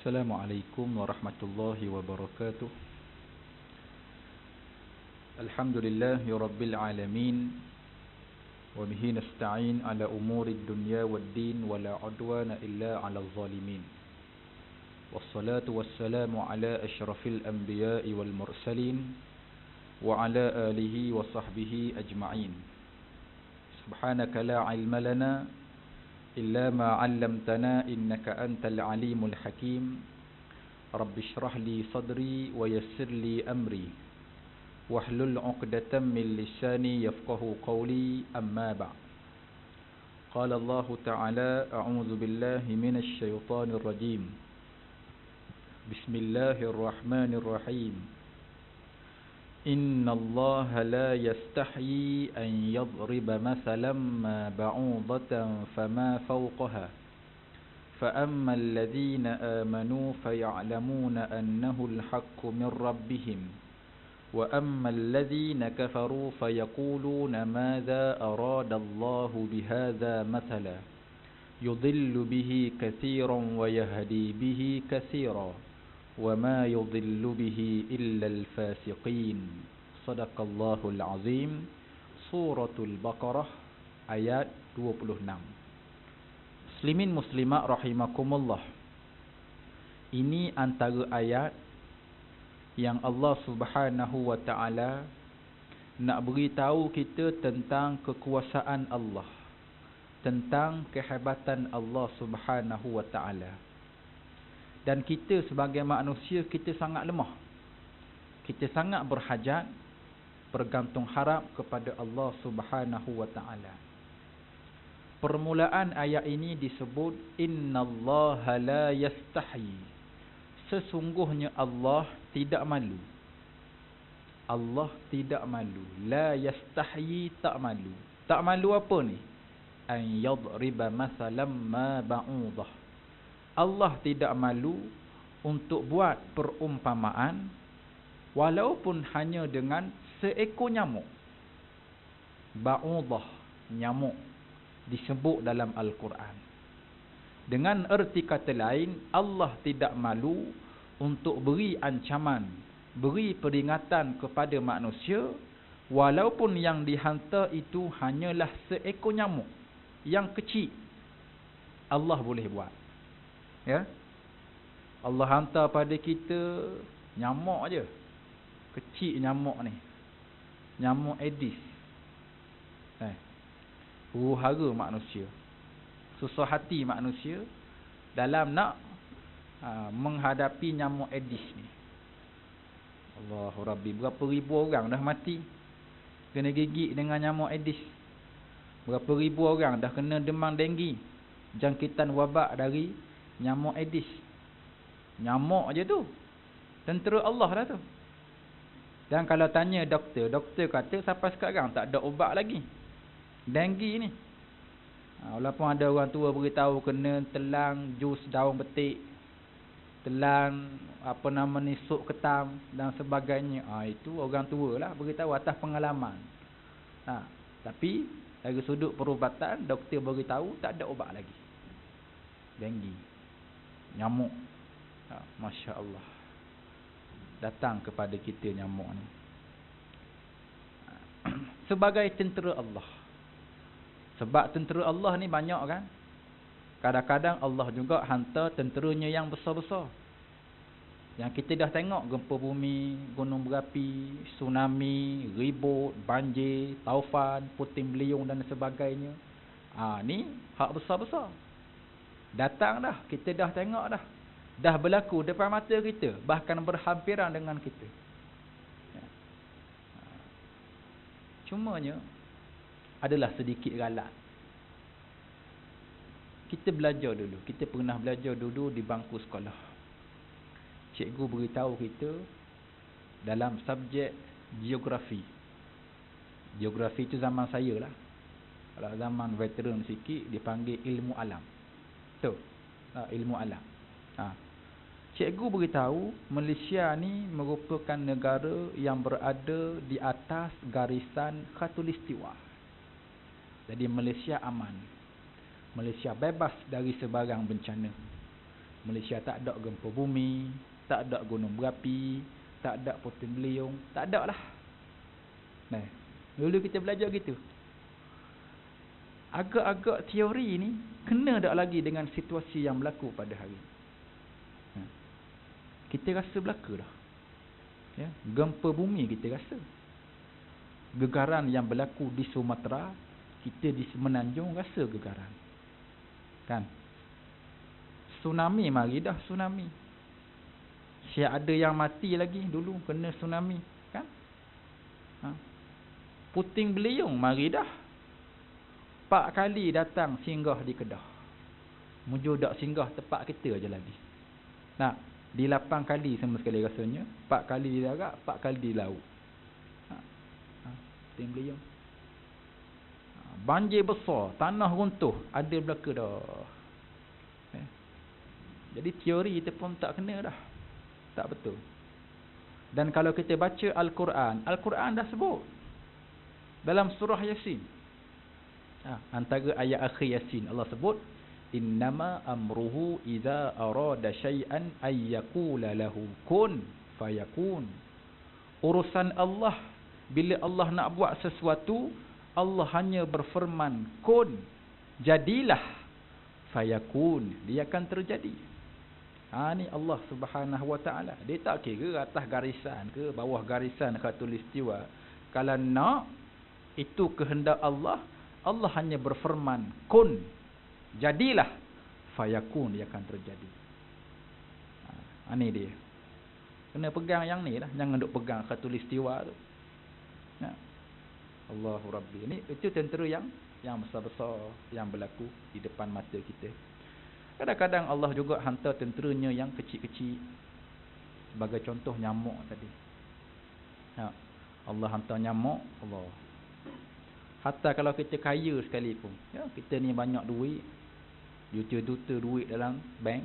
Assalamualaikum warahmatullahi wabarakatuh. Alhamdulillahi rabbil alamin. Wa bihi nasta'in ala umurid dunya waddin wa la udwana illa 'alal zalimin. Wassalatu wassalamu ala asyrafil anbiya'i wal mursalin wa ala alihi wa sahbihi ajma'in. Subhanaka la 'ilma lana illa ma 'allamtana innaka antal alimul hakim. Rabbi shrah li sadri wa yassir li amri wahlul 'uqdatam min lisani yafqahu qawli, amma ba'd. Qala Allah ta'ala, a'udzu billahi minasy syaithanir rajim. Bismillahirrahmanirrahim. Inna Allah la yastahyi an yadriba mathalan ma ba'udatan fama fawqaha fa amma alladhina amanu faya'lamuna annahu al-haqqu min rabbihim wa amma alladhina kafaru fayaquluna madha arada Allah bihadha mathala yudillu bihi katsiran wa yahdi bihi katsiran وَمَا يُضِلُّ بِهِ إِلَّا الْفَاسِقِينَ. Sadaqallahul azim. Suratul Baqarah ayat 26. Muslimin muslimat rahimakumullah. Ini antara ayat yang Allah Subhanahu wa taala nak beritahu kita tentang kekuasaan Allah, tentang kehebatan Allah Subhanahu wa taala. Dan kita sebagai manusia, kita sangat lemah. Kita sangat berhajat, bergantung harap kepada Allah Subhanahu wa ta'ala. Permulaan ayat ini disebut innallaha la yastahyi. Sesungguhnya Allah tidak malu. Allah tidak malu. La yastahyi, tak malu. Tak malu apa ni? An yadriba masalam ma ba'udah. Allah tidak malu untuk buat perumpamaan walaupun hanya dengan seekor nyamuk. Ba'udah, nyamuk, disebut dalam Al-Quran. Dengan erti kata lain, Allah tidak malu untuk beri ancaman, beri peringatan kepada manusia walaupun yang dihantar itu hanyalah seekor nyamuk yang kecil. Allah boleh buat. Ya, Allah hantar pada kita nyamuk aja, kecil nyamuk ni, nyamuk Aedes, huru-hara manusia, susah hati manusia dalam nak menghadapi nyamuk Aedes ni. Allahu Rabbi, berapa ribu orang dah mati kena gigit dengan nyamuk Aedes. Berapa ribu orang dah kena demam denggi, jangkitan wabak dari nyamuk Aedes. Nyamuk je tu, tentera Allah dah tu. Dan kalau tanya doktor, doktor kata sampai sekarang tak ada ubat lagi denggi ni. Walaupun ada orang tua beritahu kena telan jus daun betik, telan ni sup ketam dan sebagainya. Itu orang tua lah beritahu atas pengalaman. Tapi dari sudut perubatan, doktor beritahu tak ada ubat lagi denggi. Nyamuk, Masya Allah, datang kepada kita nyamuk ni. Sebagai tentera Allah. Sebab tentera Allah ni banyak kan. Kadang-kadang Allah juga hantar tenteranya yang besar-besar, yang kita dah tengok gempa bumi, gunung berapi, tsunami, ribut, banjir, taufan, puting beliung dan sebagainya. Ni hak besar-besar datang dah, kita dah tengok dah. Dah berlaku depan mata kita, bahkan berhampiran dengan kita. Cumanya adalah sedikit galat. Kita belajar dulu, kita pernah belajar dulu di bangku sekolah. Cikgu beritahu kita dalam subjek geografi. Geografi itu zaman saya lah. Kalau zaman veteran sikit dipanggil ilmu alam. Ilmu alam. Cikgu beritahu Malaysia ni merupakan negara yang berada di atas garisan khatulistiwa. Jadi Malaysia aman. Malaysia bebas dari sebarang bencana. Malaysia tak ada gempa bumi, tak ada gunung berapi, tak ada puting beliung, tak ada lah. Nah, dulu kita belajar gitu. Agak-agak teori ni kena tak lagi dengan situasi yang berlaku pada hari ini. Kita rasa berlaku dah. Ya, gempa bumi kita rasa. Gegaran yang berlaku di Sumatera, kita di Semenanjung rasa gegaran. Kan? Tsunami mari dah tsunami. Siap ada yang mati lagi dulu kena tsunami, kan? Puting beliung mari dah. 4 kali datang singgah di Kedah. Mujur dak singgah tempat kita aja lagi. Nah, di 8 kali sama sekali rasanya, 4 kali di darat, 4 kali di laut. Puting beliung. Banjir besar, tanah runtuh, ada belaka dah. Jadi teori kita pun tak kena dah. Tak betul. Dan kalau kita baca Al-Quran, Al-Quran dah sebut dalam surah Yasin. Antara ayat akhir Yasin Allah sebut, innama amruhu idza arada syai'an ay yaqula lahu kun fayakun. Urusan Allah, bila Allah nak buat sesuatu, Allah hanya berfirman kun, jadilah, fayakun, dia akan terjadi. Ni Allah Subhanahu Wa Taala. Dia tak kira atas garisan ke bawah garisan khatulistiwa. Kalau nak itu kehendak Allah, Allah hanya berfirman kun, jadilah, fayakun, dia akan terjadi. Ni dia. Kena pegang yang ni lah, jangan duk pegang khatulistiwa tu. Allahu Rabbi. Ini itu tentera yang besar-besar yang berlaku di depan mata kita. Kadang-kadang Allah juga hantar tenteranya yang kecil-kecil. Sebagai contoh nyamuk tadi. Allah hantar nyamuk, Allah. Hatta kalau kita kaya sekalipun, kita ni banyak duit, juta-juta duit dalam bank.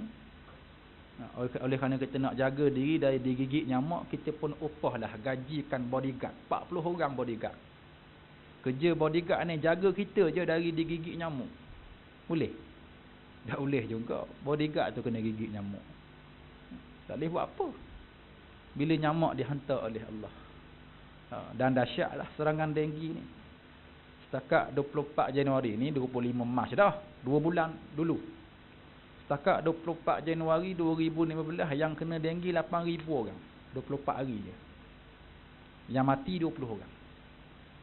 Oleh kerana kita nak jaga diri dari digigit nyamuk, kita pun upahlah, gajikan bodyguard, 40 orang bodyguard. Kerja bodyguard ni jaga kita je dari digigit nyamuk. Boleh? Tak boleh juga. Bodyguard tu kena gigit nyamuk. Tak boleh buat apa. Bila nyamuk dihantar oleh Allah. Dan dahsyatlah serangan denggi ni. Setakat 24 Januari ni, 25 Mac dah. 2 bulan dulu. Setakat 24 Januari 2015, yang kena denggi 8,000 orang. 24 hari je. Yang mati 20 orang.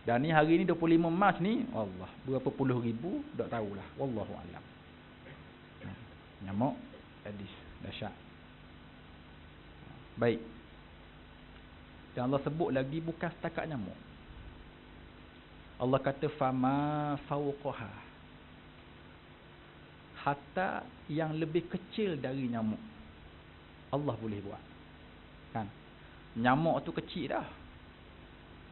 Dan ni hari ni 25 Mac ni, Allah, berapa puluh ribu, tak tahulah. Wallahu a'lam. Nyamuk Aedes, dahsyat. Baik. Dan Allah sebut lagi bukan setakat nyamuk. Allah kata fama fawqaha, hatta yang lebih kecil dari nyamuk Allah boleh buat. Kan? Nyamuk tu kecil dah.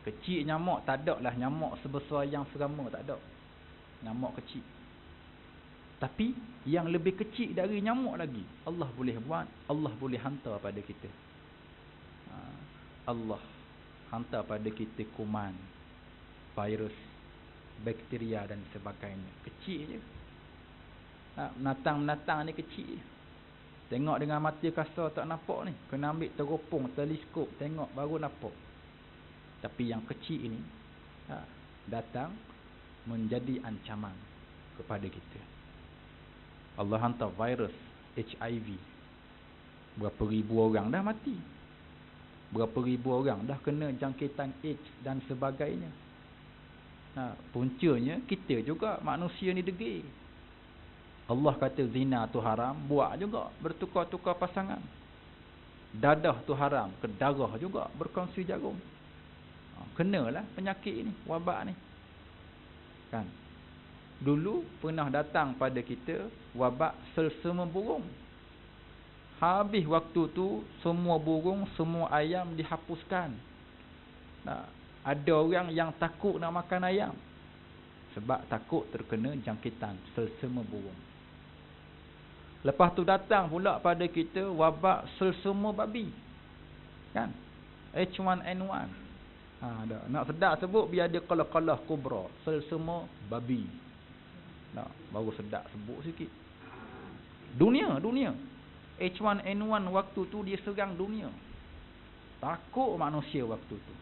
Kecil nyamuk tak ada lah nyamuk sebesar yang serama, tak ada. Nyamuk kecil. Tapi yang lebih kecil dari nyamuk lagi Allah boleh buat, Allah boleh hantar pada kita. Allah hantar pada kita kuman, virus, bakteria dan sebagainya. Kecil je. Binatang-binatang ni kecil. Tengok dengan mata kasar tak nampak ni. Kena ambil teropong, teleskop, tengok baru nampak. Tapi yang kecil ini datang menjadi ancaman kepada kita. Allah hantar virus HIV. Berapa ribu orang dah mati. Berapa ribu orang dah kena jangkitan AIDS dan sebagainya. Puncanya kita juga manusia ni degil. Allah kata zina tu haram, buat juga bertukar-tukar pasangan. Dadah tu haram, ke darah juga berkongsi jarum. Kenalah penyakit ni, wabak ni. Kan? Dulu pernah datang pada kita wabak selsema burung. Habis waktu tu semua burung, semua ayam dihapuskan. Ada orang yang takut nak makan ayam sebab takut terkena jangkitan selsema burung. Lepas tu datang pula pada kita wabak selsema babi. Kan? H1N1. Nak sedap sebut biar dia qalah-qalah kubra, selsema babi. Baru sedap sebut sikit. Dunia. H1N1 waktu tu dia serang dunia. Takut manusia waktu tu.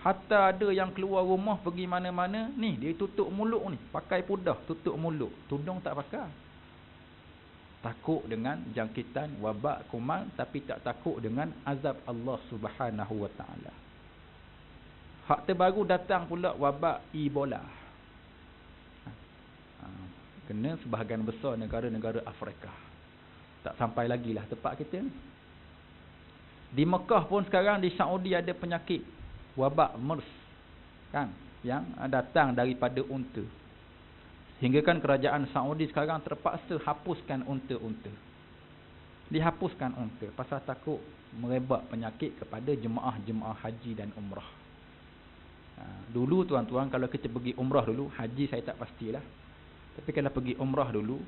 Hatta ada yang keluar rumah pergi mana-mana, ni dia tutup mulut ni, pakai pudah tutup mulut, tudung tak pakai. Takut dengan jangkitan wabak kuman, tapi tak takut dengan azab Allah Subhanahu wa taala. Hak terbaru datang pula wabak Ebola. Kena sebahagian besar negara-negara Afrika. Tak sampai lagi lah tempat kita ni. Di Mekah pun sekarang, di Saudi ada penyakit wabak MERS kan, yang datang daripada unta. Hingga kan kerajaan Saudi sekarang terpaksa hapuskan unta-unta. Dihapuskan unta pasal takut merebak penyakit kepada jemaah-jemaah haji dan umrah. Dulu tuan-tuan, kalau kita pergi umrah dulu, haji saya tak pastilah, tapi kalau pergi umrah dulu,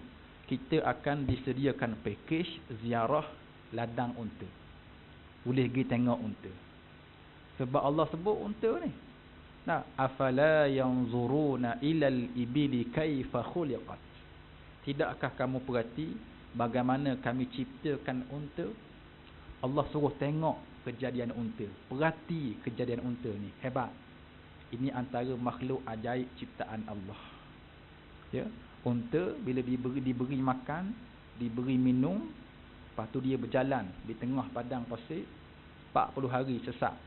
kita akan disediakan pakej ziarah ladang unta. Boleh pergi tengok unta. Sebab Allah sebut unta ni. Nah, afala yanzuruna ilal ibili kaifa khuliqat. Tidakkah kamu perhati bagaimana kami ciptakan unta? Allah suruh tengok kejadian unta. Perhati kejadian unta ni. Hebat. Ini antara makhluk ajaib ciptaan Allah. Ya, unta bila diberi makan, diberi minum, lepas tu dia berjalan di tengah padang pasir 40 hari sesak.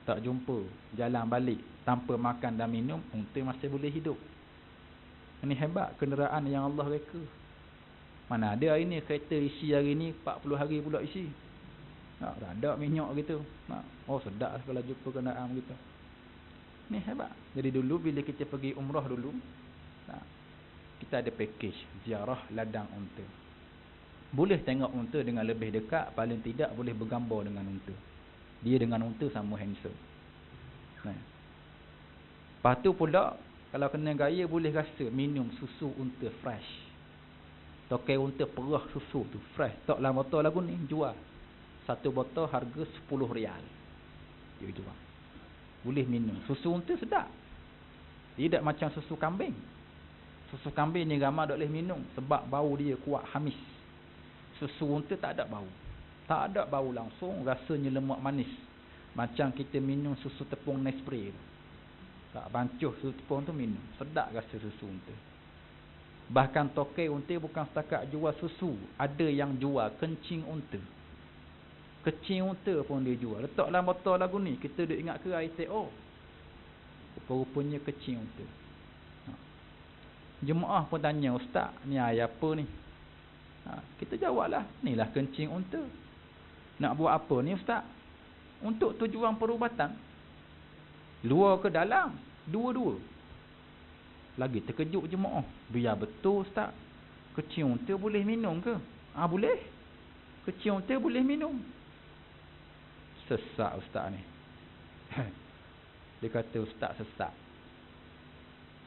Tak jumpa, jalan balik tanpa makan dan minum, unta masih boleh hidup. Ini hebat kenderaan yang Allah reka. Mana ada hari ni kereta isi hari ni 40 hari pula isi. Tak ada minyak gitu. Oh sedap kalau jumpa kenderaan begitu. Ni hebat. Jadi dulu bila kita pergi umrah dulu, kita ada pakej ziarah ladang unta. Boleh tengok unta dengan lebih dekat, paling tidak boleh bergambar dengan unta. Dia dengan unta sama handsome. Lepas tu pula, kalau kena gaya boleh rasa minum susu unta fresh. Tokai unta perah susu tu fresh. Tak dalam botol lagu ni jual. Satu botol harga RM10. Dia jual. Boleh minum. Susu unta sedap. Dia tak macam susu kambing. Susu kambing ni ramai tak boleh minum sebab bau dia kuat, hamis. Susu unta tak ada bau. Tak ada bau langsung, rasanya lemak manis. Macam kita minum susu tepung Nespresso. Tak bancuh susu tepung tu minum. Sedap rasa susu unta. Bahkan tokai unta bukan setakat jual susu. Ada yang jual kencing unta. Kencing unta pun dia jual. Letak dalam botol lagu ni. Kita duk ingat ke ITO. Rupa-rupanya kencing unta. Jemaah pun tanya, ustaz, ni air apa ni? Kita jawablah, inilah kencing unta. Nak buat apa ni ustaz? Untuk tujuan perubatan. Luar ke dalam? Dua-dua. Lagi terkejut jemaah. Biar betul ustaz. Kencing unta boleh minum ke? Boleh. Kencing unta boleh minum. Sesak ustaz ni. Dia kata ustaz sesak.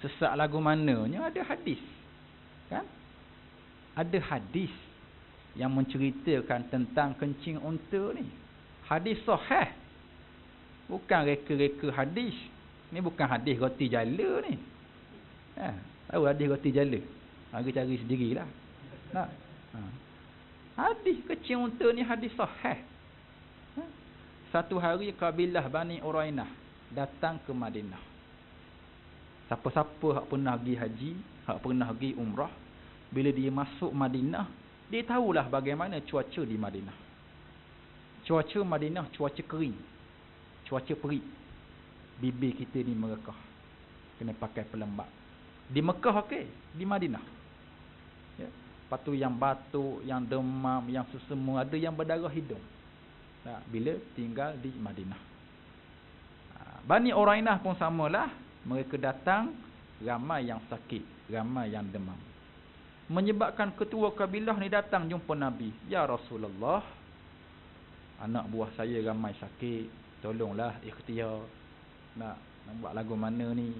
Sesak lagu mananya? Ada hadis. Kan? Ada hadis yang menceritakan tentang kencing unta ni. Hadis sahih. Bukan reka-reka hadis. Ni bukan hadis roti jala ni. Tahu hadis roti jala? Harga cari sendirilah. Hadis kencing unta ni hadis sahih. Satu hari kabilah Bani Urainah datang ke Madinah. Siapa-siapa hak pernah pergi haji, hak pernah pergi umrah, bila dia masuk Madinah, dia tahulah bagaimana cuaca di Madinah. Cuaca Madinah cuaca kering, cuaca perik. Bibir kita ni merekah, kena pakai pelembab. Di Mekah okey, di Madinah ya. Lepas tu yang batuk, yang demam, yang sesama, ada yang berdarah hidung bila tinggal di Madinah. Bani Urainah pun samalah. Mereka datang, ramai yang sakit, ramai yang demam. Menyebabkan ketua kabilah ni datang jumpa Nabi. Ya Rasulullah, anak buah saya ramai sakit, tolonglah ikhtiar. Nak buat lagu mana ni?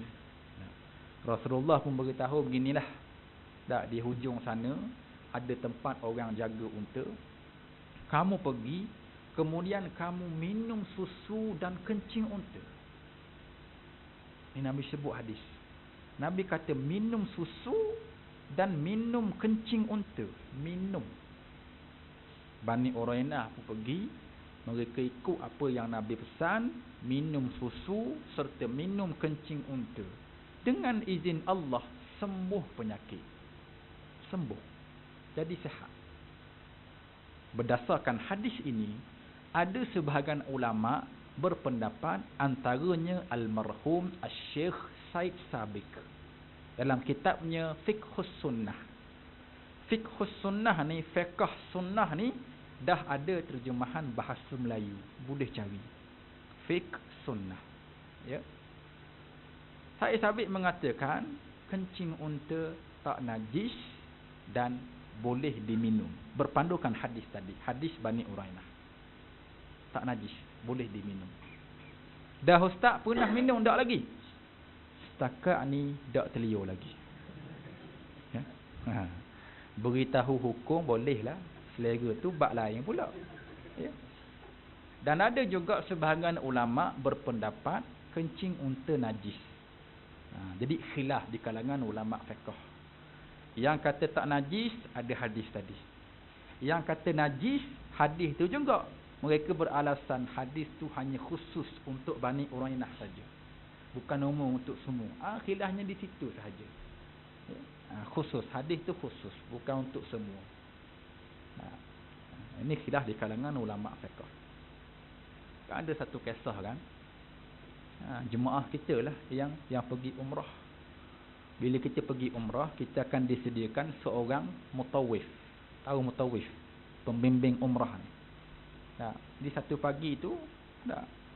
Rasulullah pun beritahu beginilah. Tak, di hujung sana ada tempat orang jaga unta. Kamu pergi, kemudian kamu minum susu dan kencing unta. Ini Nabi sebut hadis. Nabi kata minum susu dan minum kencing unta. Minum. Bani Urainah pun pergi, mereka ikut apa yang Nabi pesan, minum susu serta minum kencing unta. Dengan izin Allah sembuh penyakit. Sembuh. Jadi sihat. Berdasarkan hadis ini, ada sebahagian ulama berpendapat, antaranya almarhum Asy-Syaikh Said Sabiq dalam kitabnya Fiqhus Sunnah. Fiqhus Sunnah ni, fiqh sunnah ni dah ada terjemahan bahasa Melayu, boleh cari. Fiqh Sunnah. Ya. Said Sabiq mengatakan kencing unta tak najis dan boleh diminum. Berpandukan hadis tadi, hadis Bani Urainah. Tak najis, boleh diminum. Dah ustaz pernah minum tak lagi? Setakat ni tak terliur lagi. Ya? Beritahu hukum bolehlah, selera tu bab lain pula. Ya? Dan ada juga sebahagian ulama berpendapat kencing unta najis. Jadi khilaf di kalangan ulama fiqh. Yang kata tak najis, ada hadis tadi. Yang kata najis, hadis tu juga. Mereka beralasan hadis tu hanya khusus untuk Bani Urainah saja, bukan umum untuk semua. Khilafnya di situ sahaja. Khusus, hadis tu khusus, bukan untuk semua. Ini khilaf di kalangan ulama fiqh. Kan ada satu kisah kan, jemaah kita lah yang pergi umrah. Bila kita pergi umrah, kita akan disediakan seorang mutawif. Tahu mutawif? Pembimbing umrah ni. Di satu pagi tu,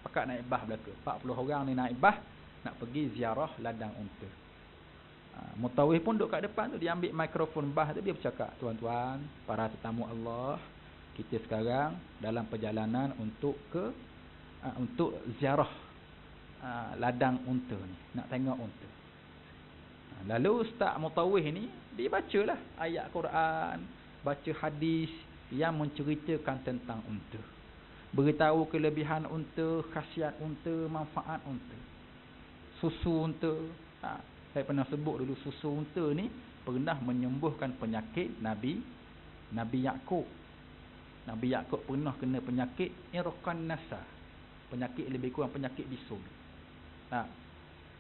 pakat naik bah belaka. 40 orang ni naik bah, nak pergi ziarah ladang unta. Mutawif pun duduk kat depan tu, dia ambil mikrofon bah tu, dia bercakap, tuan-tuan, para tetamu Allah, kita sekarang dalam perjalanan untuk ziarah ladang unta ni, nak tengok unta. Lalu Ustaz Mutawih ni, dia bacalah ayat Quran, baca hadis yang menceritakan tentang unta. Beritahu kelebihan unta, khasiat unta, manfaat unta. Susu unta. Saya pernah sebut dulu, susu unta ni pernah menyembuhkan penyakit Nabi Yaqub. Nabi Yaqub pernah kena penyakit irqan nasa. Penyakit lebih kurang penyakit bisul.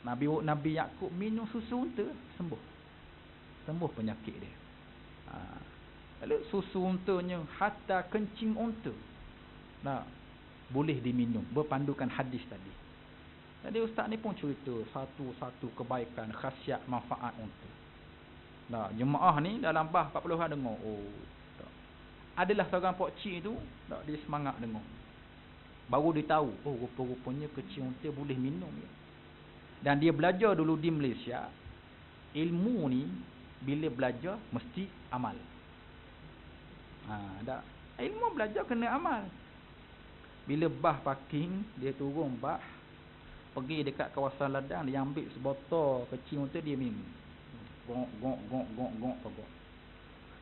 Nabi Yaqub minum susu unta, sembuh penyakit dia. Lalu susu untanya hatta kencing unta boleh diminum, berpandukan hadis tadi. Jadi ustaz ni pun cerita satu-satu kebaikan, khasiat, manfaat unta. Jemaah ni dalam bah 40 orang dengar. Adalah seorang pak cik tu, dia semangat dengar. Baru dia tahu, rupa-rupanya kecil unta boleh minum ya. Dan dia belajar dulu di Malaysia, ilmu ni bila belajar mesti amal. Ilmu belajar kena amal. Bila bah parking, dia turun bah, pergi dekat kawasan ladang, dia ambil sebotol kecil unta, dia minum. Gok.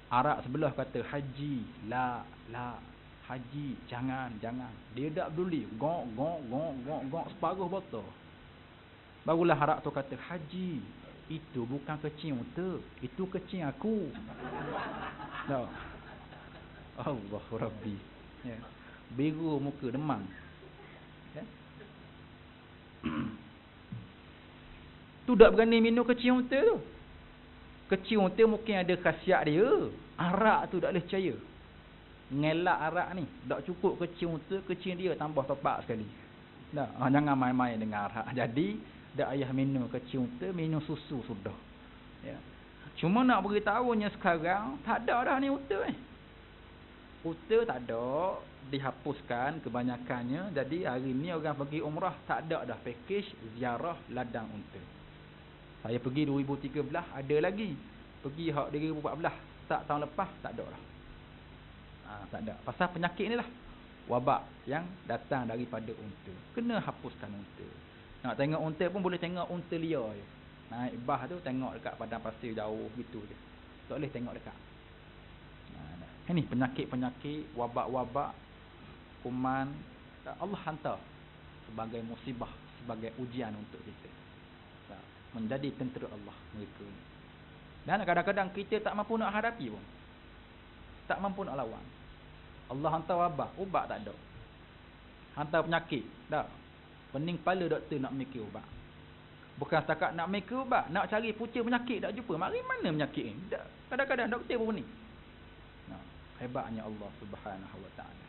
Arak sebelah kata haji, la, haji, jangan. Dia tak peduli, gok separuh botol. Barulah harap tu kata, haji, itu bukan kecil unta, itu kecil aku. Allahu Rabbi. Ya. Biru muka, demam. Ya. Tu tak berani minum kecil unta tu. Kecil unta mungkin ada khasiat dia. Arak tu tak boleh percaya. Ngelak arak ni, tak cukup kecil unta, kecil dia tambah topak sekali. Jangan main-main dengan arak. Jadi dak ayah minum kecil unta, minum susu sudah. Ya. Cuma nak beritahunya sekarang tak ada dah ni unta ni. Unta tak ada, dihapuskan kebanyakannya. Jadi hari ni orang pergi umrah tak ada dah package ziarah ladang unta. Saya pergi 2013 ada lagi. Pergi 2014, tak tahun lepas tak ada dah. Tak ada. Pasal penyakit ni lah, wabak yang datang daripada unta. Kena hapuskan unta. Nak tengok unta pun boleh tengok unta liar je. Naik bah tu tengok dekat padang pasir jauh gitu je. Tak boleh tengok dekat. Ini penyakit-penyakit, wabak-wabak, kuman, Allah hantar sebagai musibah, sebagai ujian untuk kita. Menjadi tentera Allah mereka. Dan kadang-kadang kita tak mampu nak hadapi pun. Tak mampu nak lawan. Allah hantar wabak, ubat tak ada. Hantar penyakit, tak. Pening kepala doktor nak mikir ubat. Bukan setakat nak mikir ubat, nak cari punca penyakit tak jumpa. Mari mana penyakit ni? Tak. Kadang-kadang doktor pun pening. Nah, hebatnya Allah Subhanahu Wa Taala.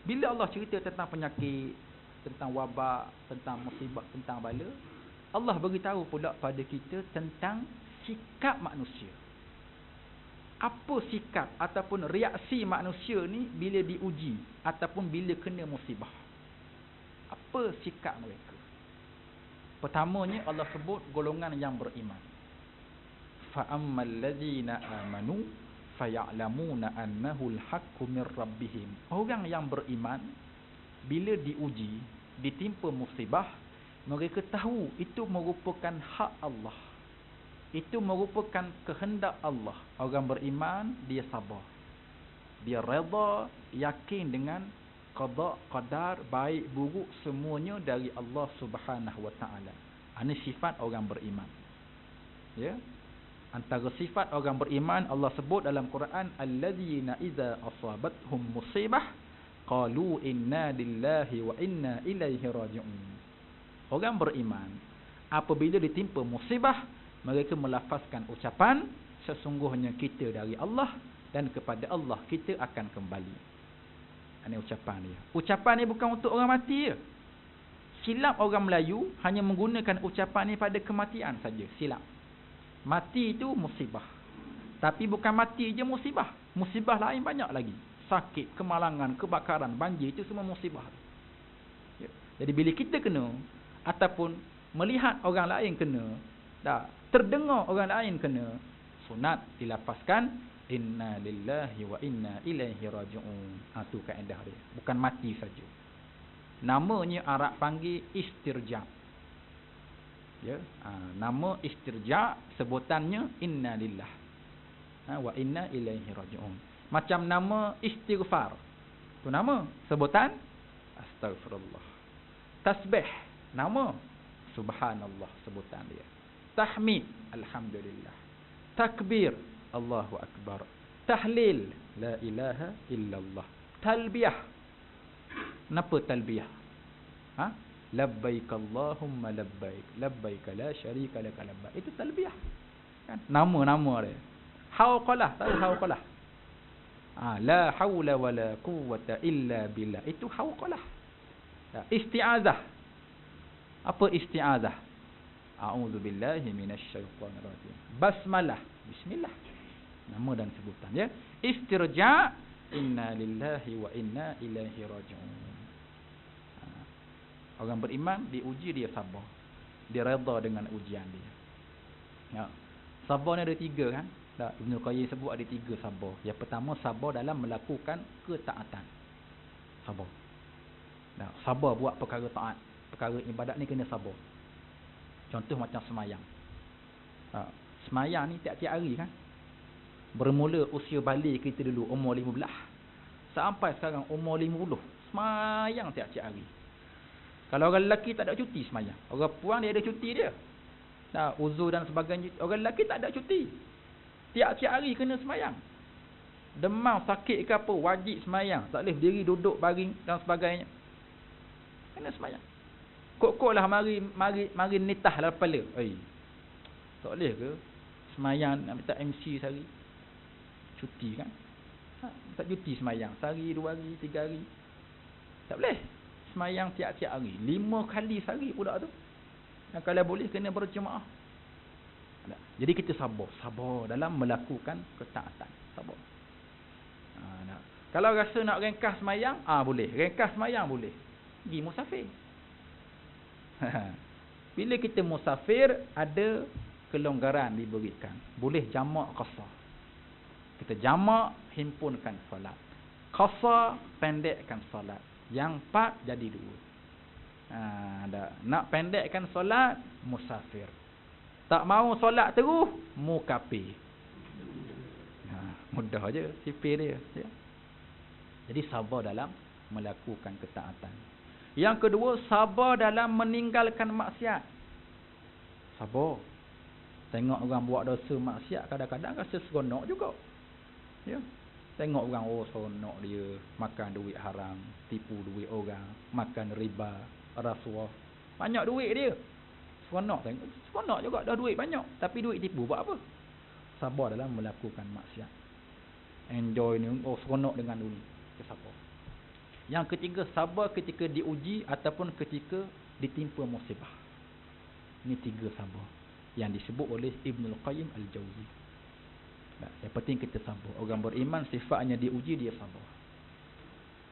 Bila Allah cerita tentang penyakit, tentang wabak, tentang musibah, tentang bala, Allah beritahu pula pada kita tentang sikap manusia. Apa sikap ataupun reaksi manusia ni bila diuji ataupun bila kena musibah? Apa sikap mereka? Pertamanya Allah sebut golongan yang beriman. Fa ammal ladzina amanu faya'lamuna annahu al-haqqu mir rabbihim. Orang yang beriman bila diuji, ditimpa musibah, mereka tahu itu merupakan hak Allah. Itu merupakan kehendak Allah. Orang beriman, dia sabar. Dia redha, yakin dengan qada, qadar, baik, buruk, semuanya dari Allah Subhanahu Wa Taala. Ini sifat orang beriman. Ya. Antara sifat orang beriman, Allah sebut dalam Quran, alladzina idza asabathum musibah qalu inna lillahi wa inna ilaihi raji'un. Orang beriman apabila ditimpa musibah, mereka melafazkan ucapan sesungguhnya kita dari Allah dan kepada Allah kita akan kembali. Ini ucapan dia. Ucapan ni bukan untuk orang mati je. Silap orang Melayu hanya menggunakan ucapan ni pada kematian saja. Silap. Mati itu musibah. Tapi bukan mati je musibah. Musibah lain banyak lagi. Sakit, kemalangan, kebakaran, banjir, itu semua musibah. Ya. Jadi bila kita kena ataupun melihat orang lain kena, dah terdengar orang lain kena, sunat dilafazkan inna lillahi wa inna ilaihi raji'un. Itu kaedah dia. Bukan mati saja. Namanya Arab panggil istirja. Ya, nama istirja sebutannya inna lillah wa inna ilaihi raji'un. Macam nama istighfar. Tu nama, sebutan astagfirullah. Tasbih, nama subhanallah, sebutan dia. Tahmid, alhamdulillah. Takbir, Allahu akbar. Tahlil, la ilaha illallah. Talbiyah. Kenapa talbiyah? Labbaik Allahumma labbaik, labbaik la syarika lak labbaik. Itu talbiyah. Kan? Nama-nama dia. Hauqalah, tahu hauqalah? La haula wala quwwata illa billah. Itu hauqalah. Isti'azah. Apa isti'azah? A'udzubillahi minasyaitonir rajim. Basmalah, bismillah. Nama dan sebutan ya. Istirja, inna lillahi wa inna ilaihi raji'un. Orang beriman diuji, dia sabar. Dia redha dengan ujian dia. Ya. Sabar ni ada 3 kan? Ibnu Qayyim sebut ada 3 sabar. Yang pertama, sabar dalam melakukan ketaatan. Sabar. Sabar buat perkara taat, perkara ibadat ni kena sabar. Contoh macam semayang. Semayang ni tiap-tiap hari kan? Bermula usia balik kita dulu umur 15 sampai sekarang umur 50, semayang tiap-tiap hari. Kalau orang lelaki tak ada cuti semayang. Orang puan dia ada cuti dia. Uzur dan sebagainya. Orang lelaki tak ada cuti. Tiap-tiap hari kena semayang. Demam, sakit ke apa, wajib semayang. Tak boleh diri, duduk, baring dan sebagainya. Kena semayang. Kok-kok lah mari nitah lah kepala. Tak boleh ke semayang nak minta MC sehari? Cuti kan? Tak cuti semayang. Sehari, 2 hari, 3 hari. Tak boleh. Semayang tiap-tiap hari. 5 kali sehari pula tu. Dan kalau boleh kena berjemaah. Jadi kita sabar. Sabar dalam melakukan ketaatan. Sabar. Kalau rasa nak ringkas semayang, boleh. Ringkas semayang boleh. Pergi musafir. Bila kita musafir, ada kelonggaran diberikan. Boleh jamak qasar. Kita jamak, himpunkan solat. Qasar, pendekkan solat. Yang 4 jadi 2. Nak pendekkan solat, musafir. Tak mau solat terus, mukafir. Mudah je, sipir dia. Ya. Jadi sabar dalam melakukan ketaatan. Yang kedua, sabar dalam meninggalkan maksiat. Sabar. Tengok orang buat dosa maksiat, kadang-kadang rasa seronok juga. Ya. Tengok orang, oh seronok dia makan duit haram, tipu duit orang, makan riba, rasuah. Banyak duit dia. Seronok tengok. Seronok juga dah duit banyak. Tapi duit tipu buat apa? Sabar dalam melakukan maksiat. Enjoy ni, oh seronok dengan dunia. Sabar. Yang ketiga, sabar ketika diuji ataupun ketika ditimpa musibah. Ini 3 sabar yang disebut oleh Ibnul Qayyim Al-Jauzi. Yang penting kita sabar. Orang beriman sifatnya diuji, dia sabar.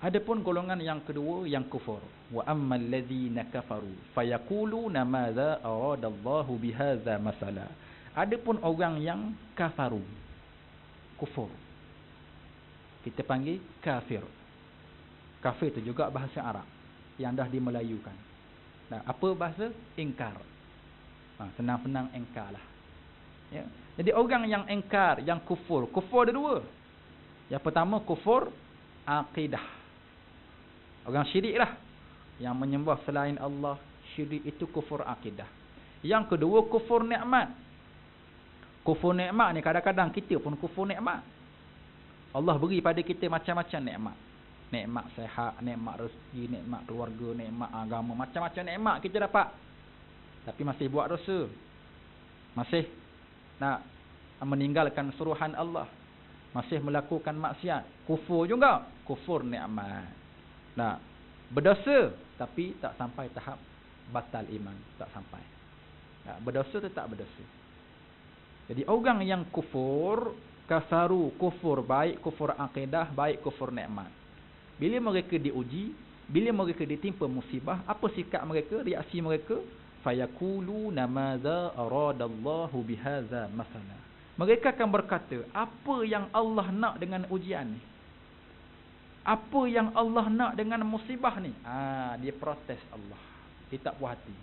Adapun golongan yang kedua yang kufur. Wa ammal ladzina kafaru fayaquluna madza aradallahu bihadza masala. Adapun orang yang kafaru, kufur, kita panggil kafir. Kafir itu juga bahasa Arab yang dah dimelayukan. Nah, apa bahasa? Ingkar. Senang-senang engkar lah. Ya. Jadi orang yang engkar, yang kufur. Kufur ada 2. Yang pertama kufur akidah. Orang syirik lah. Yang menyembah selain Allah. Syirik itu kufur akidah. Yang kedua kufur nikmat. Kufur nikmat ni kadang-kadang kita pun kufur nikmat. Allah beri pada kita macam-macam nikmat. Nikmat sihat, nikmat rezeki, nikmat keluarga, nikmat agama. Macam-macam nikmat kita dapat. Tapi masih buat dosa. Masih nak meninggalkan suruhan Allah. Masih melakukan maksiat. Kufur juga. Kufur nikmat. Nah, berdosa tapi tak sampai tahap batal iman. Tak sampai. Nah, berdosa tetap berdosa. Jadi orang yang kufur, kafaru, kufur, baik kufur akidah, baik kufur nikmat. Bila mereka diuji, bila mereka ditimpa musibah, apa sikap mereka, reaksi mereka? Fayaquluna madza aradallahu bihadza masala. Mereka akan berkata, apa yang Allah nak dengan ujian ni? Apa yang Allah nak dengan musibah ni? Dia protes Allah. Dia tak puas hati.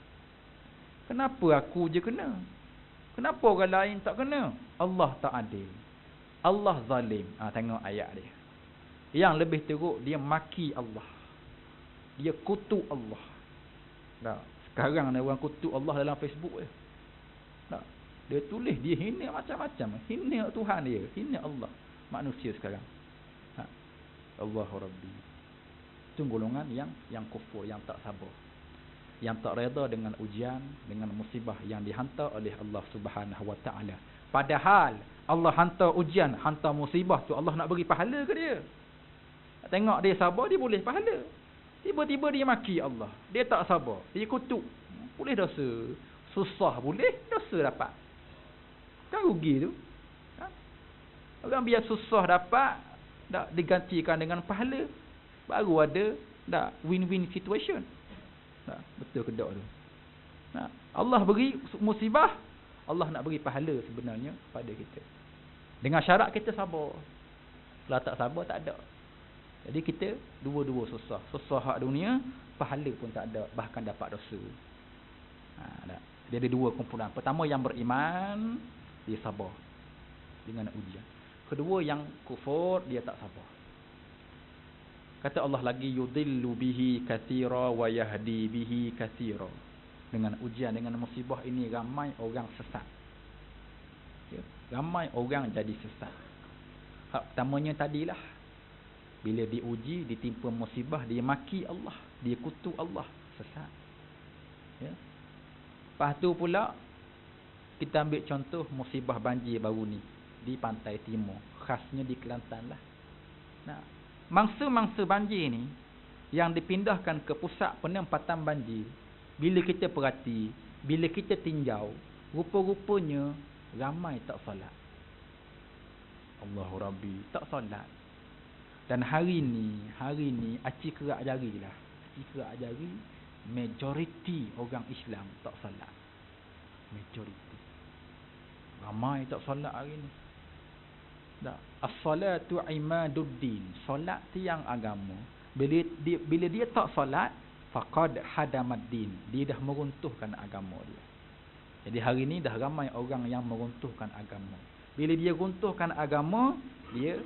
Kenapa aku je kena? Kenapa orang lain tak kena? Allah tak adil. Allah zalim. Tengok ayat dia. Yang lebih teruk, dia maki Allah. Dia kutuk Allah. Sekarang ada orang kutuk Allah dalam Facebook dia. Dia tulis, dia hina macam-macam. Hina Tuhan dia, hina Allah. Manusia sekarang. Allahu Rabbi. Itu golongan yang kufur, yang tak sabar. Yang tak reda dengan ujian, dengan musibah yang dihantar oleh Allah Subhanahu Wa Taala. Padahal Allah hantar ujian, hantar musibah tu Allah nak bagi pahala ke dia? Tengok dia sabar, dia boleh pahala. Tiba-tiba dia maki Allah. Dia tak sabar, dia kutuk. Boleh dosa. Susah boleh, dosa dapat. Kan rugi tu. Orang biar susah dapat, tak digantikan dengan pahala, baru ada tak win-win situation. Betul ke tak tu? Allah beri musibah, Allah nak beri pahala sebenarnya pada kita. Dengan syarat kita sabar. Kalau tak sabar, tak ada. Jadi kita dua-dua susah. Susah hak dunia, pahala pun tak ada, bahkan dapat dosa. Dia ada 2 kumpulan. Pertama yang beriman, dia sabar dengan ujian. Kedua yang kufur, dia tak sabar. Kata Allah lagi, yudillu bihi katsira wa yahdi bihi katsira. Dengan ujian, dengan musibah ini ramai orang sesat. Ya, ramai orang jadi sesat. Hak pertamanya tadilah, bila diuji, ditimpa musibah, dia maki Allah, dia kutuk Allah, sesat. Ya. Lepas tu pula kita ambil contoh musibah banjir baru ni di pantai timur, khasnya di Kelantan lah. Mangsa-mangsa banjir ni yang dipindahkan ke pusat penempatan banjir, bila kita perhati, bila kita tinjau, rupa-rupanya ramai tak solat. Allahu Rabbi, tak solat. Dan hari ni acik kerak jari lah. Acik kerak jari, majoriti orang Islam tak solat. Majoriti. Ramai tak solat hari ni. As-salatu imaduddin. Solat tiang agama. Bila dia tak solat, faqad hadamaddin. Dia dah meruntuhkan agama dia. Jadi hari ni dah ramai orang yang meruntuhkan agama. Bila dia runtuhkan agama, dia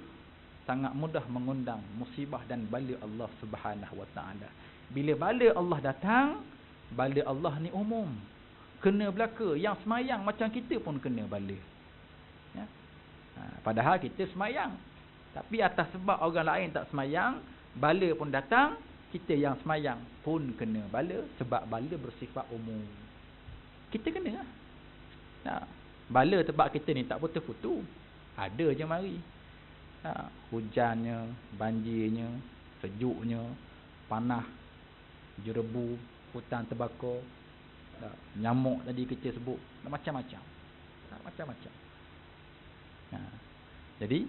sangat mudah mengundang musibah dan bala Allah Subhanahu Wa Taala. Bila bala Allah datang, bala Allah ni umum. Kena belaka. Yang semayang macam kita pun kena bala. Ya? Padahal kita semayang. Tapi atas sebab orang lain tak semayang, bala pun datang, kita yang semayang pun kena bala, sebab bala bersifat umum. Kita kena lah. Bala tempat kita ni tak putus-putus. Ada je mari. Hujannya, banjirnya, sejuknya, panas, jerebu, hutan terbakar, nyamuk tadi kita sebut, macam-macam. Macam-macam. Jadi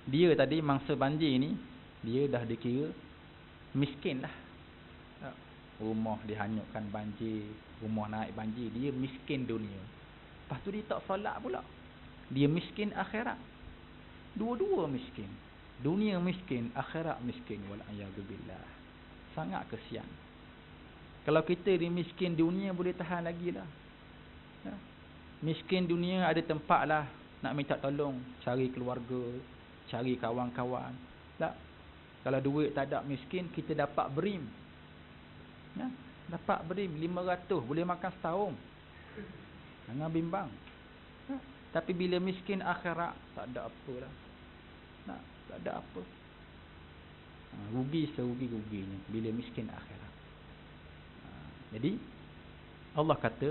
dia tadi mangsa banjir ni, dia dah dikira miskin lah. Rumah dihanyutkan banjir, rumah naik banjir, dia miskin dunia. Lepas tu dia tak solat pula, dia miskin akhirat. Dua-dua miskin. Dunia miskin, akhirat miskin. Wal'ayadubillah. Sangat kesian. Kalau kita di miskin dunia boleh tahan lagi lah. Miskin dunia ada tempat lah nak minta tolong, cari keluarga, cari kawan-kawan. Tak. Kalau duit tak ada miskin, kita dapat berim. Dapat berim 500, boleh makan setahun. Jangan bimbang. Tapi bila miskin akhirat, tak ada apa lah. Tak ada apa. Rugi serugi-ruginya bila miskin akhirat. Jadi Allah kata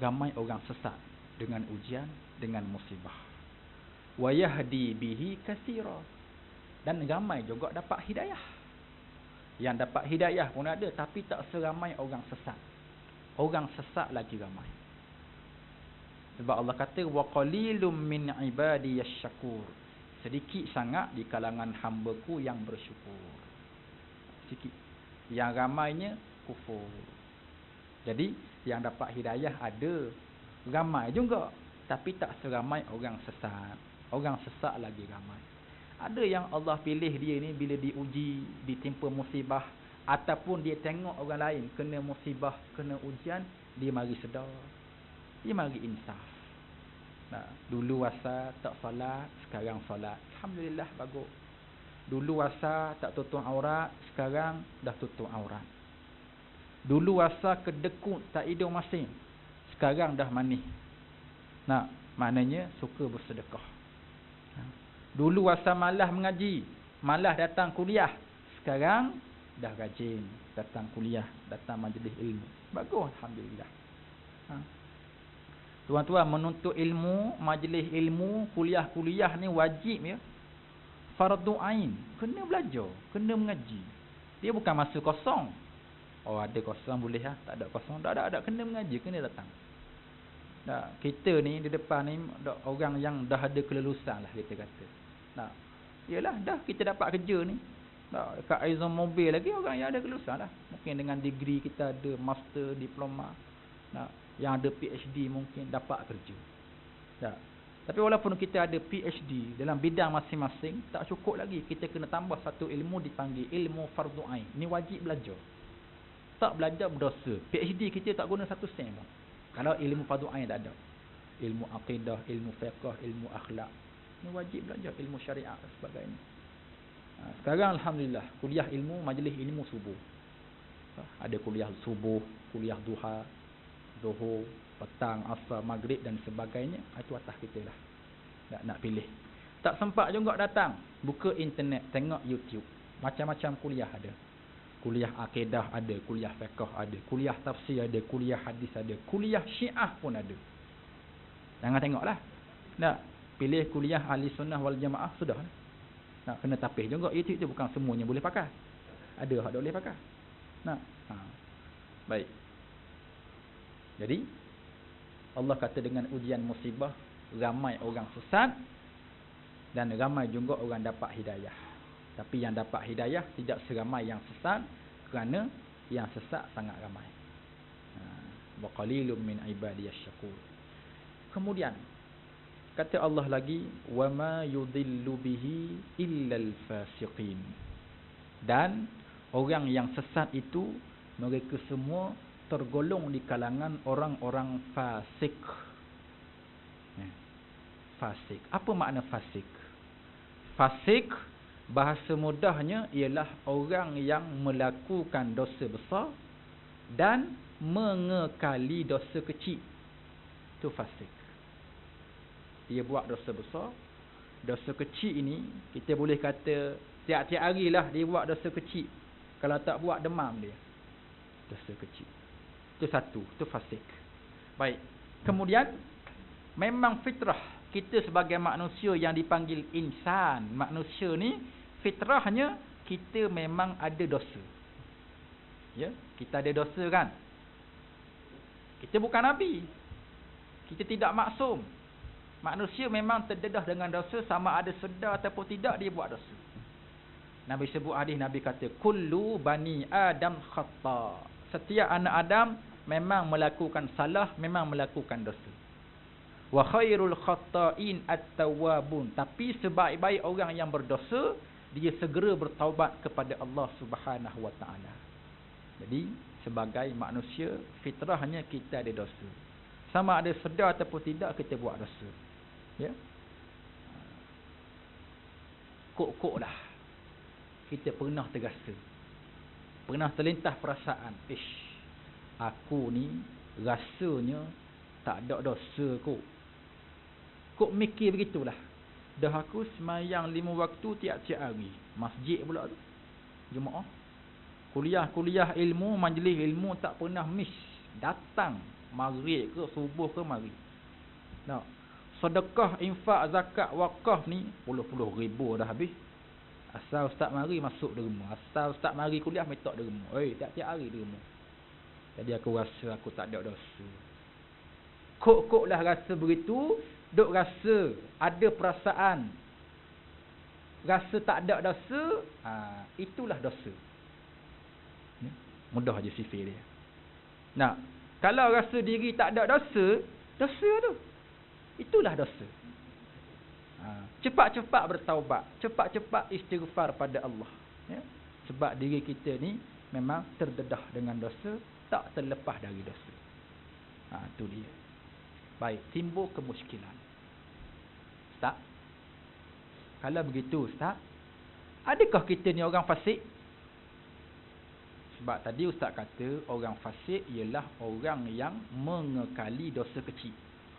ramai orang sesat dengan ujian, dengan musibah. Wa yahdi bihi katsira. Dan ramai juga dapat hidayah. Yang dapat hidayah pun ada, tapi tak seramai orang sesat. Orang sesat lagi ramai. Sebab Allah kata wa qalilum min ibadiyasy syakur. Sedikit sangat di kalangan hamba-Ku yang bersyukur. Sedikit. Yang ramainya kufur. Jadi yang dapat hidayah ada, ramai juga, tapi tak seramai orang sesat. Orang sesat lagi ramai. Ada yang Allah pilih dia ni bila diuji, ditimpa musibah, ataupun dia tengok orang lain kena musibah, kena ujian, dia mari sedar, dia mari insaf. Dulu wasa tak solat, sekarang solat, alhamdulillah, bagus. Dulu wasa tak tutup aurat, sekarang dah tutup aurat. Dulu wasa kedekut, tak hidung masin, sekarang dah manis. Maknanya suka bersedekah. Dulu wasa malas mengaji, malas datang kuliah, sekarang dah rajin datang kuliah, datang majlis ilmu. Bagus, alhamdulillah. Tuan-tuan, menuntut ilmu, majlis ilmu, kuliah-kuliah ni wajib ya. Fardu ain, kena belajar, kena mengaji. Dia bukan masa kosong. Oh, ada kosong boleh lah, tak ada kosong, tak ada, kena mengaji, kena datang. Kita ni di depan ni orang yang dah ada kelulusan lah kita kata. Yalah, dah kita dapat kerja ni. Dekat Aizon Mobil lagi orang yang ada kelulusan lah. Mungkin dengan degree kita ada master, diploma. Yang ada PhD mungkin dapat kerja. Tapi walaupun kita ada PhD dalam bidang masing-masing, tak cukup lagi. Kita kena tambah satu ilmu dipanggil ilmu fardu ain. Ni wajib belajar. Tak belajar berdosa. PhD kita tak guna satu sen pun. Kalau ilmu fardu ain tak ada. Ilmu akidah, ilmu fiqh, ilmu akhlak. Ini wajib belajar ilmu syariat dan sebagainya. Sekarang alhamdulillah kuliah ilmu, majlis ilmu subuh. Ada kuliah subuh, kuliah duha, zuhur, petang, asar, maghrib dan sebagainya. Itu atas kita lah. Nak pilih. Tak sempat juga datang, buka internet, tengok YouTube. Macam-macam kuliah ada. Kuliah akidah ada, kuliah fiqh ada, kuliah tafsir ada, kuliah hadis ada, kuliah syiah pun ada. Jangan tengoklah. Pilih kuliah ahli sunnah wal jamaah, sudah. Kena tapih juga. YouTube tu bukan semuanya boleh pakai. Ada hak tak boleh pakai. Baik. Jadi Allah kata dengan ujian musibah, ramai orang sesat dan ramai juga orang dapat hidayah. Tapi yang dapat hidayah tidak seramai yang sesat, kerana yang sesat sangat ramai. Wa qalilum min ibadiyasy syakur. Kemudian kata Allah lagi, wa ma yudhillu bihi illal fasiqin. Dan orang yang sesat itu, mereka semua tergolong di kalangan orang-orang fasik. Fasik. Apa makna fasik? Fasik bahasa mudahnya ialah orang yang melakukan dosa besar dan mengekali dosa kecil. Itu fasik. dia buat dosa besar. Dosa kecil ini kita boleh kata tiap-tiap hari lah dia buat dosa kecil. Kalau tak buat demam dia. Dosa kecil. Itu satu, itu fasik. Baik. Kemudian memang fitrah kita sebagai manusia yang dipanggil insan, manusia ni fitrahnya kita memang ada dosa. Ya, kita ada dosa kan? Kita bukan nabi. Kita tidak maksum. Manusia memang terdedah dengan dosa, sama ada sedar ataupun tidak dia buat dosa. Nabi sebut hadis, Nabi kata kullu bani Adam khata. Setiap anak Adam memang melakukan salah, memang melakukan dosa. Wa khairul khata'in at-tawwabun. Tapi sebaik-baik orang yang berdosa, dia segera bertaubat kepada Allah Subhanahu wa taala. Jadi sebagai manusia fitrahnya kita ada dosa. Sama ada sedar ataupun tidak kita buat dosa. Ya. Kok lah kita pernah terasa, pernah terlintas perasaan, aku ni rasanya tak ada dosa kot. Kok mikir begitulah. Dah aku semayang 5 waktu tiap-tiap hari. Masjid pula tu. Jemaah. Kuliah ilmu, majlis ilmu tak pernah miss. Datang maghrib ke subuh ke mari. Nah, sedekah, infak, zakat, wakaf ni puluh-puluh ribu dah habis. Asal ustaz mari masuk derma. Asal ustaz mari kuliah metok derma. Tiap-tiap hari derma. Jadi aku rasa aku tak ada dosa. Kok lah rasa begitu, duk rasa ada perasaan rasa tak ada dosa, itulah dosa. Ya? Mudah aja sifir dia. Nah, kalau rasa diri tak ada dosa, dosa tu. Itulah dosa. Cepat-cepat bertaubat, cepat-cepat istighfar pada Allah. Ya? Sebab diri kita ni memang terdedah dengan dosa, tak terlepas dari dosa. Itu dia. Baik, timbul kemusykilan. Ustaz, kalau begitu Ustaz, adakah kita ni orang fasik? Sebab tadi Ustaz kata orang fasik ialah orang yang mengekali dosa kecil.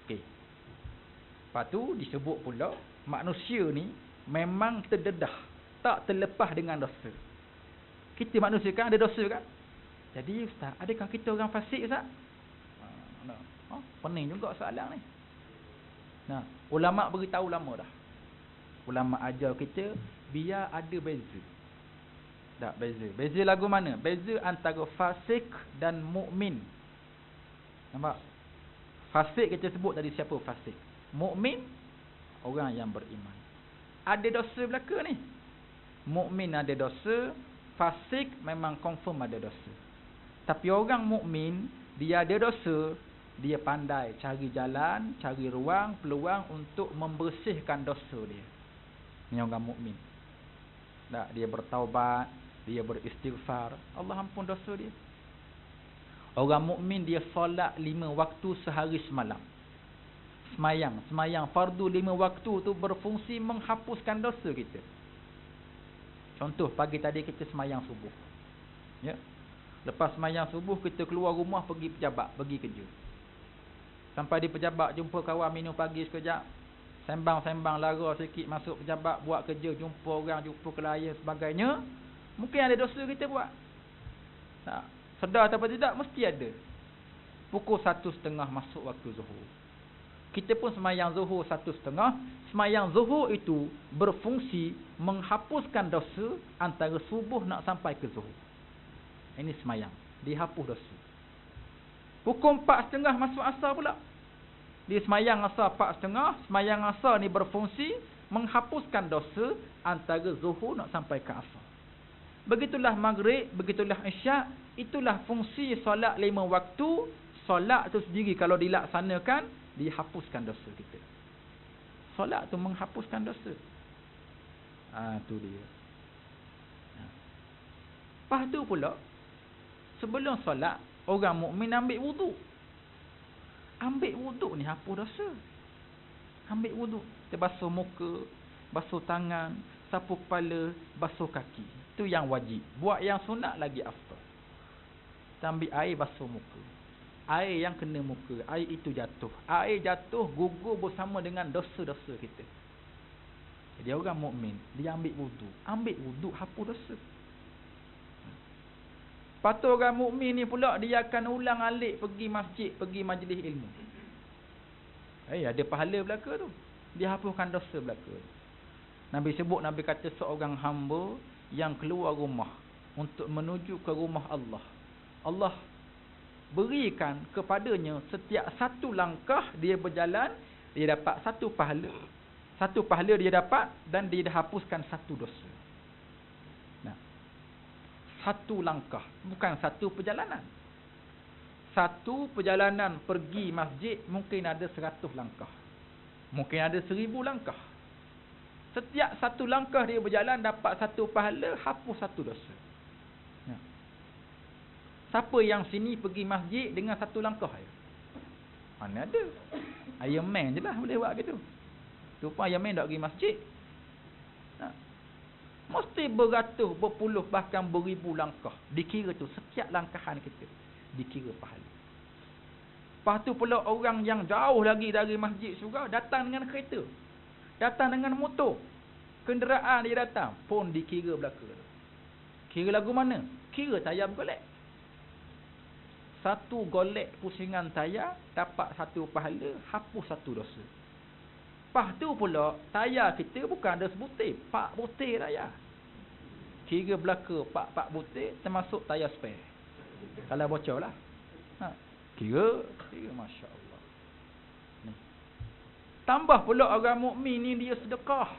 Okey. Lepas tu disebut pula manusia ni memang terdedah, tak terlepas dengan dosa. Kita manusia kan ada dosa kan? Jadi Ustaz, adakah kita orang fasik Ustaz? Pening juga soalan ni. Nah, ulama beritahu lama dah. Ulama ajar kita biar ada beza. Tak beza. Beza lagu mana? Beza antara fasik dan mukmin. Nampak? Fasik kita sebut tadi siapa fasik? Mukmin orang yang beriman. Ada dosa belaka ni. Mukmin ada dosa, fasik memang confirm ada dosa. Tapi orang mukmin dia ada dosa, dia pandai cari jalan, cari ruang, peluang untuk membersihkan dosa dia. Ni orang mukmin. Tak, dia bertaubat, dia beristighfar, Allah ampun dosa dia. Orang mukmin dia solat 5 waktu sehari semalam. Semayang fardu 5 waktu tu berfungsi menghapuskan dosa kita. Contoh pagi tadi kita semayang subuh. Ya. Lepas semayang subuh kita keluar rumah pergi pejabat, pergi kerja. Sampai di pejabat jumpa kawan minum pagi sekejap. Sembang-sembang lara sikit masuk pejabat, buat kerja, jumpa orang, jumpa klien sebagainya. Mungkin ada dosa kita buat. Tak, sedar atau tidak mesti ada. Pukul 1:30 masuk waktu zuhur. Kita pun semayang zuhur 1:30. Semayang zuhur itu berfungsi menghapuskan dosa antara subuh nak sampai ke zuhur. Ini semayang, dihapus dosa. Pukul 4:30 masuk asar pula. Dia semayang asar 4:30. Semayang asar ni berfungsi menghapuskan dosa antara zuhur nak sampai ke asar. Begitulah maghrib, begitulah isyak. Itulah fungsi solat 5 waktu. Solat tu sendiri kalau dilaksanakan, dihapuskan dosa kita. Solat tu menghapuskan dosa. Tu dia. Lepas tu pula, sebelum solat, orang mukmin ambil wudu. Ambil wudu ni hapus dosa. Ambil wudu. Kita basuh muka, basuh tangan, sapu kepala, basuh kaki. Itu yang wajib. Buat yang sunat lagi afdal. Kita ambil air basuh muka. Air yang kena muka, air itu jatuh. Air jatuh gugur bersama dengan dosa-dosa kita. Jadi orang mukmin dia ambil wudu. Ambil wudu hapus dosa. Lepas tu orang mukmin ni pula dia akan ulang alik pergi masjid, pergi majlis ilmu. Ada pahala belaka tu. Dia hapuskan dosa belaka. Nabi sebut, Nabi kata seorang hamba yang keluar rumah untuk menuju ke rumah Allah. Allah berikan kepadanya setiap satu langkah dia berjalan, dia dapat satu pahala. Satu pahala dia dapat dan dia hapuskan satu dosa. Nah, satu langkah, bukan satu perjalanan. Satu perjalanan pergi masjid mungkin ada 100 langkah. Mungkin ada 1000 langkah. Setiap satu langkah dia berjalan dapat satu pahala, hapus satu dosa. Ya. Siapa yang sini pergi masjid dengan satu langkah ya? Mana ada? Iron Man je lah boleh buat gitu. Rupanya Iron Man tak pergi masjid. Nah. Mesti beratus, berpuluh, bahkan beribu langkah. Dikira tu setiap langkahan kita dikira pahala. Lepas tu pula orang yang jauh lagi dari masjid juga datang dengan kereta, datang dengan motor, kenderaan dia datang pun dikira belaka. Kira lagu mana? Kira tayar bergolek. Satu golek pusingan tayar dapat satu pahala, hapus satu dosa. Lepas tu pula tayar kita bukan ada sebutir, 4 butir tayar. Kira belaka 4 butir termasuk tayar spare. Kalau bocor lah. Kira Masya Allah. Ni. Tambah pula orang mukmin ni dia sedekah,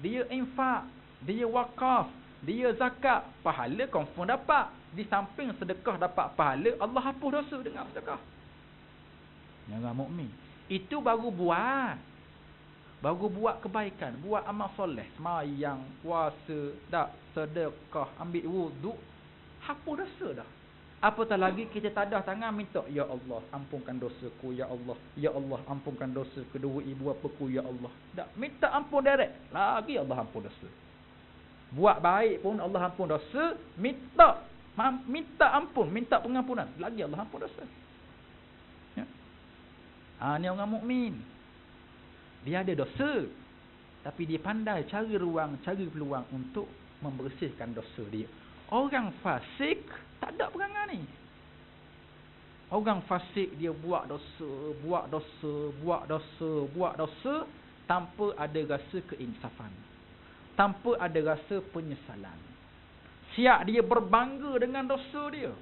dia infak, dia wakaf, dia zakat, pahala confirm dapat. Di samping sedekah dapat pahala, Allah hapus dosa dengan sedekah. Ni orang mukmin. Itu baru buat kebaikan, buat amal soleh, sembahyang, puasa, sedekah, ambil wuduk, hapus dosa dah. Apatah lagi kita tadah tangan minta, ya Allah ampunkan dosaku, ya Allah ampunkan dosa kedua ibu bapaku, ya Allah. Tak minta ampun direct, lagi Allah ampun dosa. Buat baik pun Allah ampun dosa, minta ampun, minta pengampunan, lagi Allah ampun dosa. Ya. Ni orang mukmin. Dia ada dosa, tapi dia pandai cari ruang, cari peluang untuk membersihkan dosa dia. Orang fasik tak ada perangai ni. Orang fasik dia buat dosa tanpa ada rasa keinsafan, tanpa ada rasa penyesalan. Siap dia berbangga dengan dosa dia.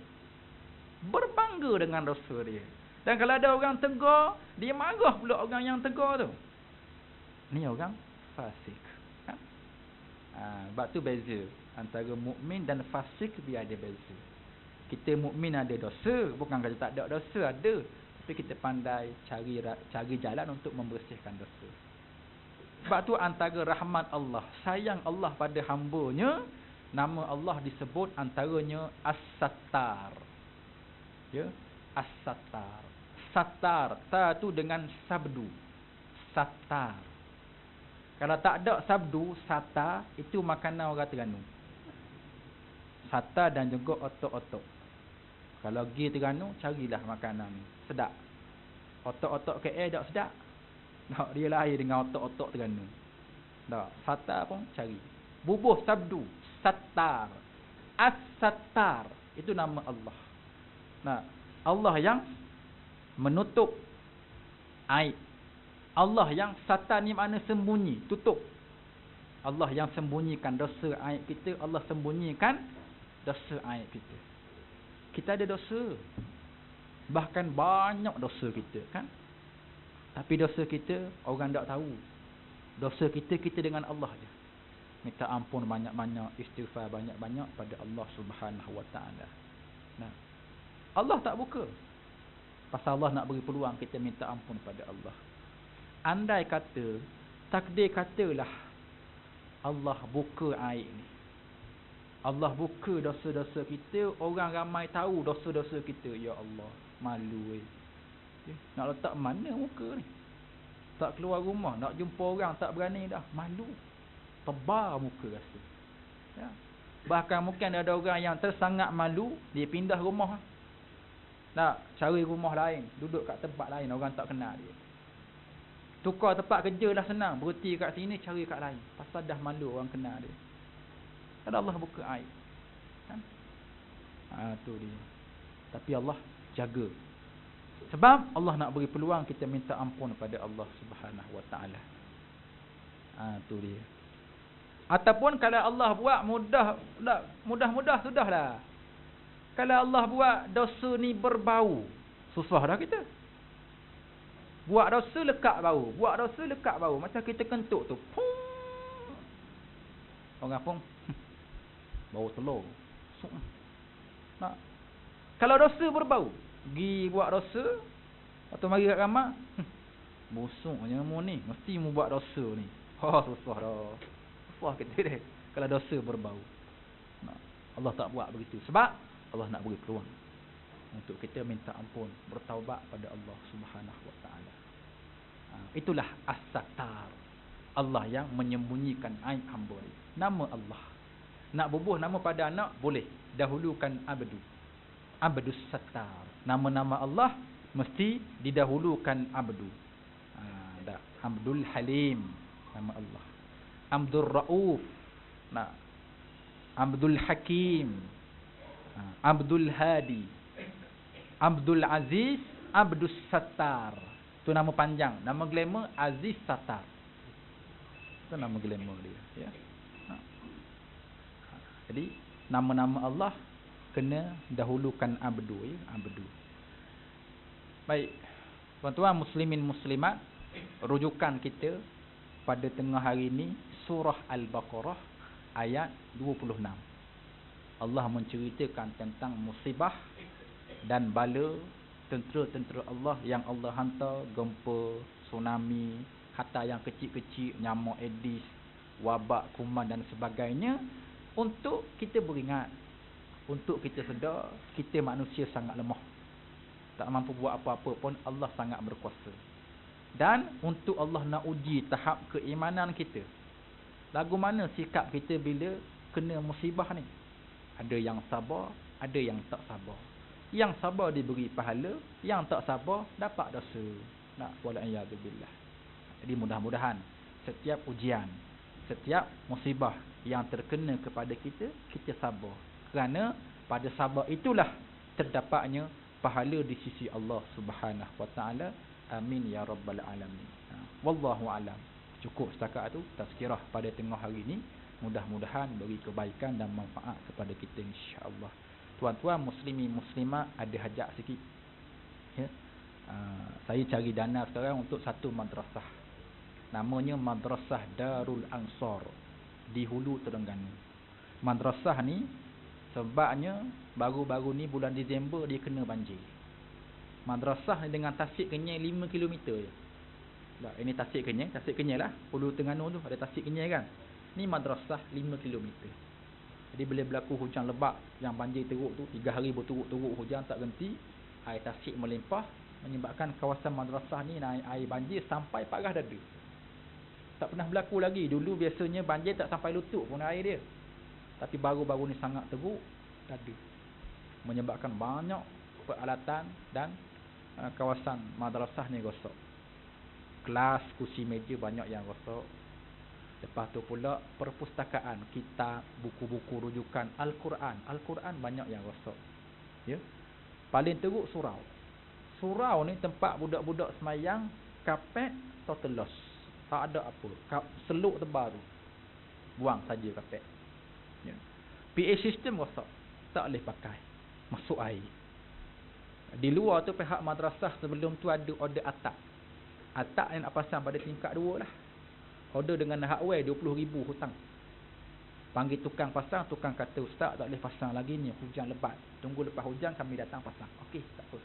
Dan kalau ada orang tegur, dia marah pula orang yang tegur tu. Ni orang fasik. Sebab tu beza antara mukmin dan fasik, dia ada beza. Kita mukmin ada dosa, bukan kata tak ada dosa, ada, tapi kita pandai cari jalan untuk membersihkan dosa. Sebab tu antara rahmat Allah, sayang Allah pada hamba-Nya, nama Allah disebut antaranya As-Sattar. Ya, As-Sattar. Sattar, ta tu dengan sabdu. Sattar. Kalau tak ada sabdu, sata, itu makanan orang Terengganu. Sata dan juga otok-otok. Kalau pergi Terengganu, carilah makanan ni. Sedap. Otok-otok KL tak sedap. Tak, dia lahir dengan otok-otok Terengganu. Tak, sata pun cari. Bubuh sabdu, Sattar. As-Sattar, itu nama Allah. Nah, Allah yang menutup aib. Allah yang sattar ni makna sembunyi, tutup. Allah yang sembunyikan dosa aib kita, Allah sembunyikan dosa aib kita. Kita ada dosa. Bahkan banyak dosa kita kan. Tapi dosa kita orang tak tahu. Dosa kita dengan Allah je. Minta ampun banyak-banyak, istighfar banyak-banyak pada Allah Subhanahu Wa Taala. Nah, Allah tak buka. Pasal Allah nak beri peluang kita minta ampun pada Allah. Andai kata, takdir katalah Allah buka aib ni. Allah buka dosa-dosa kita, orang ramai tahu dosa-dosa kita. Ya Allah, malu nak letak mana muka ni? Tak keluar rumah, nak jumpa orang tak berani dah, malu. Tebar muka rasa. Ya. Bahkan mungkin ada orang yang tersangat malu, dia pindah rumah. Nak cari rumah lain, duduk kat tempat lain, orang tak kenal dia. Tukar tempat kerja dah senang, berhenti kat sini cari kat lain. Pasal dah malu orang kenal dia. Ada Allah buka aib. Kan? Tu dia. Tapi Allah jaga. Sebab Allah nak beri peluang kita minta ampun pada Allah Subhanahu Wa Taala. Tu dia. Ataupun kalau Allah buat mudah sudahlah. Kalau Allah buat dosa ni berbau, susah dah kita. Buat dosa lekat bau, macam kita kentuk tu. Pum. Orang pun bau telur. Nak. Kalau dosa berbau, pergi buat dosa, atau mari kat kamar, busuknya mu ni, mesti mu buat dosa ni. Susah dah. Susah kita dia kalau dosa berbau. Nah, Allah tak buat begitu. Sebab Allah nak beri peluang untuk kita minta ampun, bertaubat pada Allah Subhanahu Wa Taala. Itulah As-Sattar. Allah yang menyembunyikan aib hamba ni. Nama Allah. Nak bubuh nama pada anak boleh. Dahulukan Abdu. Abdus Sattar. Nama-nama Allah mesti didahulukan Abdu. Abdul Halim nama Allah. Abdul Rauf. Abdul Hakim. Abdul Hadi, Abdul Aziz, Abdus Sattar. Itu nama panjang. Nama glamour Aziz Sattar. Itu nama glamour dia. Ya. Jadi nama-nama Allah kena dahulukan Abdu. Ya. Abdu. Baik, tuan-tuan muslimin muslimat, rujukan kita pada tengah hari ini surah Al-Baqarah ayat 26. Allah menceritakan tentang musibah dan bala tentera-tentera Allah yang Allah hantar, gempa, tsunami, hatta yang kecil-kecil, nyamuk Aedes, wabak, kuman dan sebagainya, untuk kita beringat, untuk kita sedar kita manusia sangat lemah, tak mampu buat apa-apa pun, Allah sangat berkuasa. Dan untuk Allah nak uji tahap keimanan kita, lagu mana sikap kita bila kena musibah ni. Ada yang sabar, ada yang tak sabar. Yang sabar diberi pahala, yang tak sabar dapat dosa. Wal'iyadzubillah. Jadi mudah-mudahan setiap ujian, setiap musibah yang terkena kepada kita, kita sabar. Kerana pada sabar itulah terdapatnya pahala di sisi Allah Subhanahu Wa Taala. Amin ya rabbal alamin. Wallahu alam. Cukup setakat tu tazkirah pada tengah hari ini. Mudah-mudahan beri kebaikan dan manfaat kepada kita insya-Allah. Tuan-tuan muslimi muslimat, ada hajat sikit. Ya. Saya cari dana sekarang untuk satu madrasah. Namanya Madrasah Darul Ansar di Hulu Terengganu. Madrasah ni sebabnya baru-baru ni bulan Disember dia kena banjir. Madrasah ni dengan Tasik Kenyai 5 km je. Ini Tasik Kenyai lah. Hulu Terengganu tu ada Tasik Kenyai kan. Ni madrasah 5 km. Jadi bila berlaku hujan lebat yang banjir teruk tu, 3 hari berturut-turut hujan tak berhenti, air tasik melimpah menyebabkan kawasan madrasah ni naik air banjir sampai paras dada. Tak pernah berlaku lagi. Dulu biasanya banjir tak sampai lutut pun air dia. Tapi baru-baru ni sangat teruk dada. Menyebabkan banyak peralatan dan kawasan madrasah ni rosak. Kelas, kursi meja banyak yang rosak. Lepas tu pula perpustakaan, kitab, buku-buku rujukan Al-Quran. Al-Quran banyak yang rosak. Ya. Paling teruk surau. Surau ni tempat budak-budak semayang, kapet total loss. Tak ada apa. Seluk tebal tu. Buang saja kapet. Ya. PA system rosak. Tak boleh pakai. Masuk air. Di luar tu pihak madrasah sebelum tu ada order atap. Atap yang nak pasang pada tingkat 2 lah. Order dengan hardware 20,000 hutang. Panggil tukang pasang, tukang kata ustaz tak boleh pasang lagi ni, hujan lebat. Tunggu lepas hujan kami datang pasang. Okey, tak apa.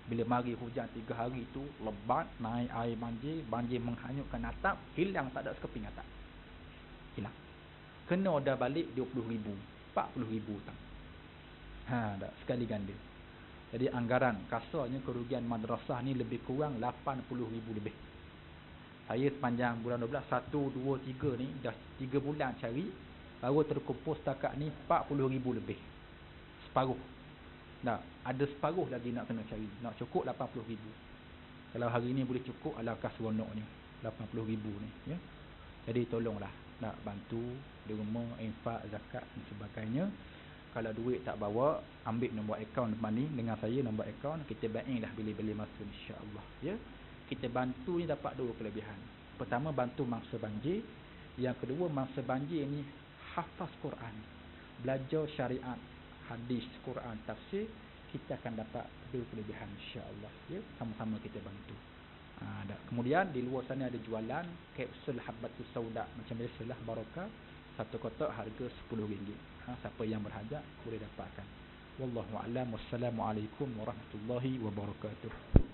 Bila mari hujan 3 hari tu lebat, naik air banjir menghanyutkan atap, hilang tak ada sekeping atap. Hilang. Kena order balik 20,000, 40,000 hutang. Dah sekali ganda. Jadi anggaran kasarnya kerugian madrasah ni lebih kurang 80,000 lebih. Saya sepanjang bulan 12, 1, 2, 3 ni dah 3 bulan cari, baru terkumpul setakat ni 40,000 lebih. Separuh Tak, ada separuh lagi nak kena cari. Nak cukup 80,000. Kalau hari ni boleh cukup, alangkah seronok ni 80,000 ni, ya. Jadi tolonglah nak bantu derma, infak, zakat dan sebagainya. Kalau duit tak bawa, ambil nombor akaun depan ni dengan saya, nombor akaun kita bank lah bila-bila masa, insya-Allah, ya. Kita bantu ni dapat dua kelebihan. Pertama, bantu mangsa banjir. Yang kedua, mangsa banjir ni hafaz Quran, belajar syariat, hadis, Quran, tafsir, kita akan dapat dua kelebihan, insya-Allah, ya. Sama-sama kita bantu. Kemudian di luar sana ada jualan kapsul habbatus sauda macam biasalah, barakah, satu kotak harga RM10. Siapa yang berhajat boleh dapatkan. Wallahu a'lam. Wassalamualaikum warahmatullahi wabarakatuh.